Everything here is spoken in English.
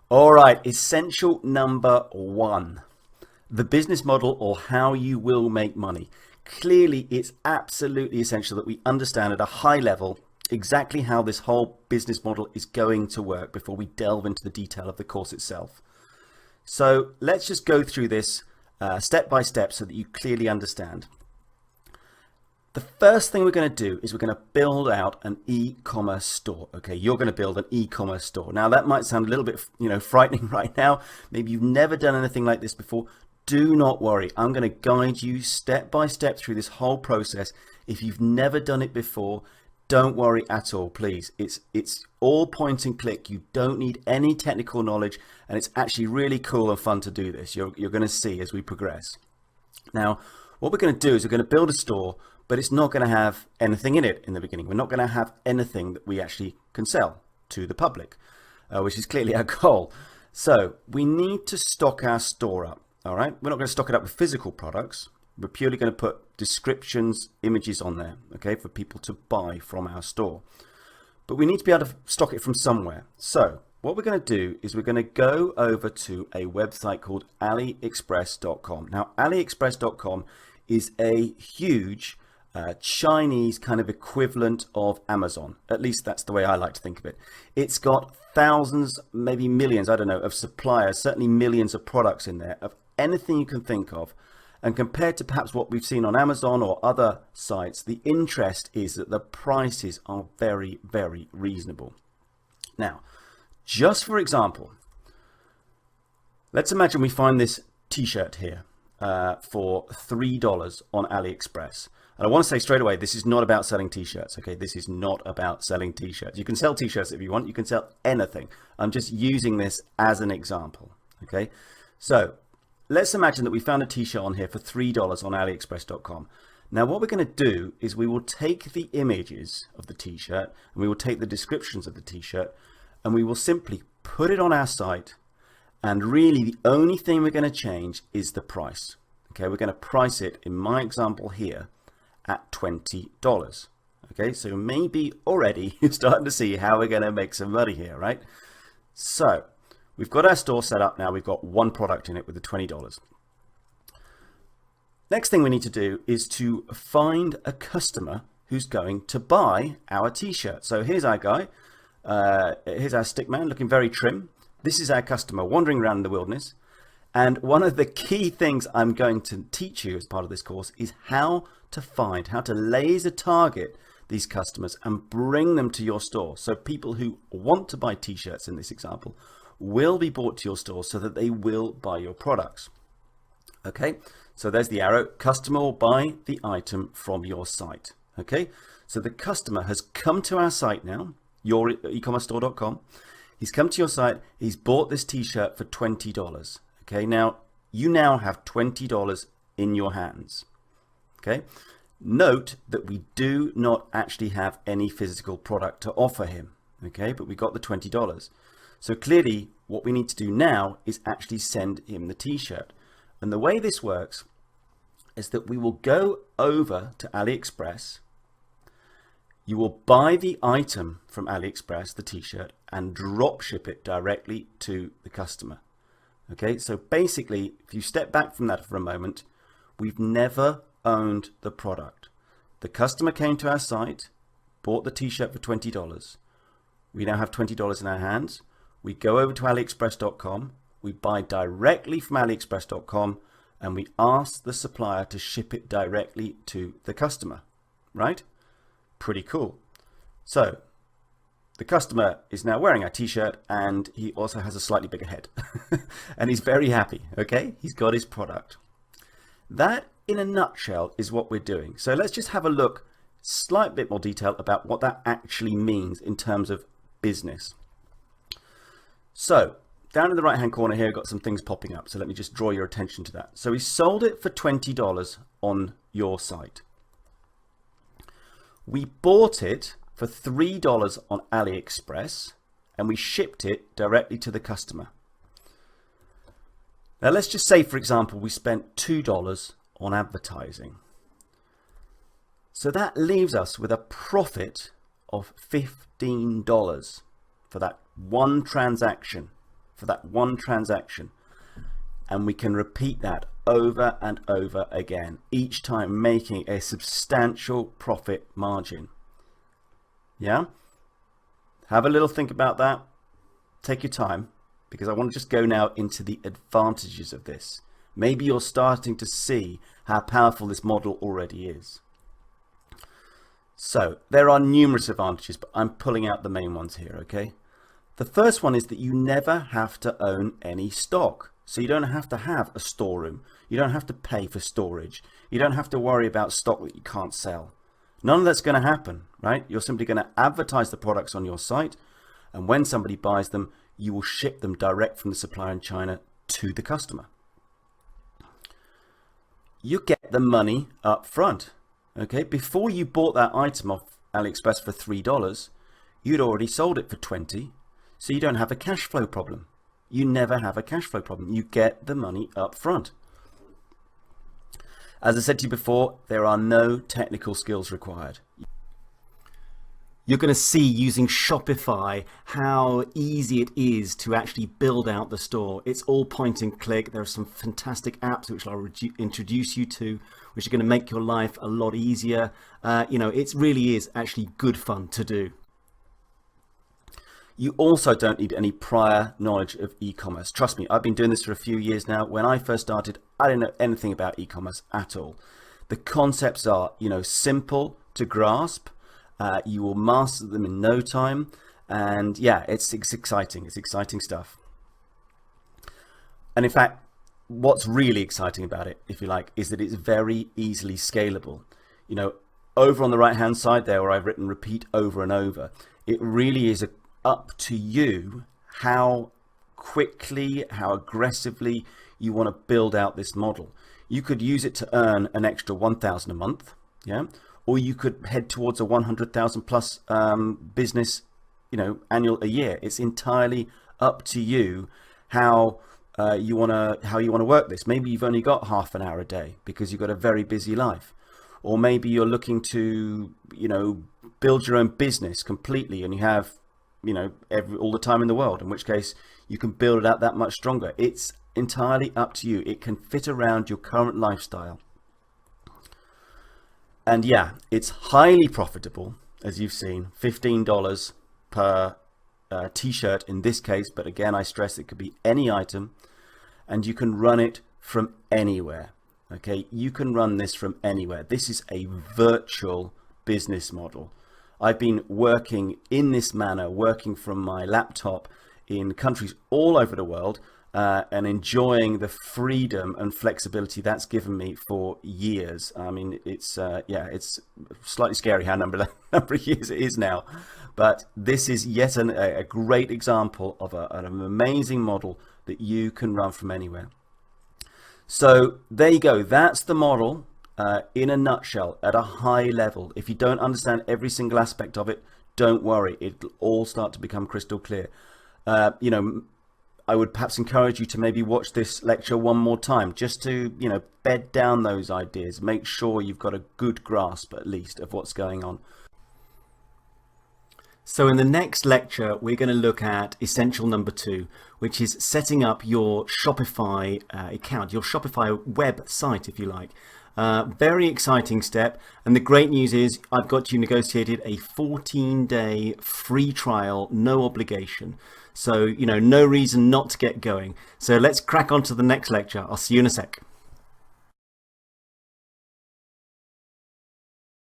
All right, essential number one, the business model or how you will make money. Clearly, it's absolutely essential that we understand at a high level exactly how this whole business model is going to work before we delve into the detail of the course itself. So let's just go through this step by step so that you clearly understand. The first thing we're going to do is we're going to build out an e-commerce store. Okay, you're going to build an e-commerce store. Now that might sound a little bit, frightening right now. Maybe you've never done anything like this before. Do not worry. I'm going to guide you step by step through this whole process. If you've never done it before, don't worry at all, please. It's all point and click. You don't need any technical knowledge, and it's actually really cool and fun to do this. You're going to see as we progress. Now, what we're going to do is we're going to build a store, but it's not going to have anything in it in the beginning. We're not going to have anything that we actually can sell to the public, which is clearly our goal. So we need to stock our store up. All right, we're not going to stock it up with physical products. We're purely going to put descriptions, images on there, okay, for people to buy from our store. But we need to be able to stock it from somewhere. So what we're going to do is we're going to go over to a website called aliexpress.com. Now, aliexpress.com is a huge Chinese kind of equivalent of Amazon. At least that's the way I like to think of it. It's got thousands, maybe millions, I don't know, of suppliers, certainly millions of products in there, of anything you can think of. And compared to perhaps what we've seen on Amazon or other sites, the interest is that the prices are very, very reasonable. Now, just for example, let's imagine we find this t-shirt here for $3 on AliExpress. And I want to say straight away, this is not about selling t-shirts, okay? This is not about selling t-shirts. You can sell t-shirts if you want. You can sell anything. I'm just using this as an example, okay? So let's imagine that we found a t-shirt on here for $3 on aliexpress.com. Now what we're going to do is we will take the images of the t-shirt and we will take the descriptions of the t-shirt and we will simply put it on our site, and really the only thing we're going to change is the price. Okay, we're going to price it, in my example here, at $20. Okay, so maybe already you're starting to see how we're going to make some money here, right? So we've got our store set up now. We've got one product in it with the $20. Next thing we need to do is to find a customer who's going to buy our t-shirt. So here's our guy. Here's our stick man looking very trim. This is our customer wandering around in the wilderness. And one of the key things I'm going to teach you as part of this course is how to laser target these customers and bring them to your store. So people who want to buy t-shirts in this example will be brought to your store so that they will buy your products. Okay, so there's the arrow. Customer will buy the item from your site. Okay, so the customer has come to our site now, your ecommercestore.com. He's come to your site. He's bought this t-shirt for $20. Okay, now you now have $20 in your hands. Okay, note that we do not actually have any physical product to offer him. Okay, but we got the $20. So clearly what we need to do now is actually send him the t-shirt. And the way this works is that we will go over to AliExpress. You will buy the item from AliExpress, the t-shirt, and drop ship it directly to the customer. Okay, so basically, if you step back from that for a moment, we've never owned the product. The customer came to our site, bought the t-shirt for $20. We now have $20 in our hands. We go over to aliexpress.com, we buy directly from aliexpress.com, and we ask the supplier to ship it directly to the customer, right? Pretty cool. So the customer is now wearing our t-shirt and he also has a slightly bigger head and he's very happy. Okay, he's got his product. That in a nutshell is what we're doing. So let's just have a look, slight bit more detail about what that actually means in terms of business. So down in the right hand corner here, I've got some things popping up. So let me just draw your attention to that. So we sold it for $20 on your site. We bought it for $3 on AliExpress and we shipped it directly to the customer. Now let's just say, for example, we spent $2 on advertising. So that leaves us with a profit of $15 for that one transaction. for that one transaction. And we can repeat that over and over again, each time making a substantial profit margin. Yeah? Have a little think about that. Take your time, because I want to just go now into the advantages of this. Maybe you're starting to see how powerful this model already is. So there are numerous advantages, but I'm pulling out the main ones here, okay? The first one is that you never have to own any stock. So you don't have to have a storeroom. You don't have to pay for storage. You don't have to worry about stock that you can't sell. None of that's going to happen, right? You're simply going to advertise the products on your site, and when somebody buys them, you will ship them direct from the supplier in China to the customer. You get the money up front, okay? Before you bought that item off AliExpress for $3, you'd already sold it for $20, so you don't have a cash flow problem. You never have a cash flow problem. You get the money up front. As I said to you before, there are no technical skills required. You're going to see using Shopify how easy it is to actually build out the store. It's all point and click. There are some fantastic apps which I'll introduce you to, which are going to make your life a lot easier. It really is actually good fun to do. You also don't need any prior knowledge of e-commerce. Trust me, I've been doing this for a few years now. When I first started, I didn't know anything about e-commerce at all. The concepts are, simple to grasp. You will master them in no time. And yeah, it's exciting. It's exciting stuff. And in fact, what's really exciting about it, if you like, is that it's very easily scalable. Over on the right-hand side there, where I've written repeat over and over, it really is up to you how quickly, how aggressively you want to build out this model. You could use it to earn an extra 1,000 a month, yeah, or you could head towards a 100,000 plus business, annual a year. It's entirely up to you how you want to work this. Maybe you've only got half an hour a day because you've got a very busy life, or maybe you're looking to build your own business completely and you have all the time in the world, in which case you can build it out that much stronger. It's entirely up to you. It can fit around your current lifestyle. And yeah, it's highly profitable, as you've seen, $15 per t-shirt in this case, but again, I stress it could be any item, and you can run it from anywhere. Okay, you can run this from anywhere. This is a virtual business model. I've been working in this manner, working from my laptop in countries all over the world, and enjoying the freedom and flexibility that's given me for years. I mean, it's slightly scary how number of years it is now, but this is yet a great example of an amazing model that you can run from anywhere. So there you go. That's the model. In a nutshell, at a high level. If you don't understand every single aspect of it, don't worry, it'll all start to become crystal clear. I would perhaps encourage you to maybe watch this lecture one more time, just to bed down those ideas, make sure you've got a good grasp at least of what's going on. So in the next lecture, we're going to look at essential number 2, which is setting up your Shopify account, your Shopify website, if you like. Very exciting step, and the great news is I've got you negotiated a 14-day free trial, no obligation. So, no reason not to get going. So let's crack on to the next lecture. I'll see you in a sec.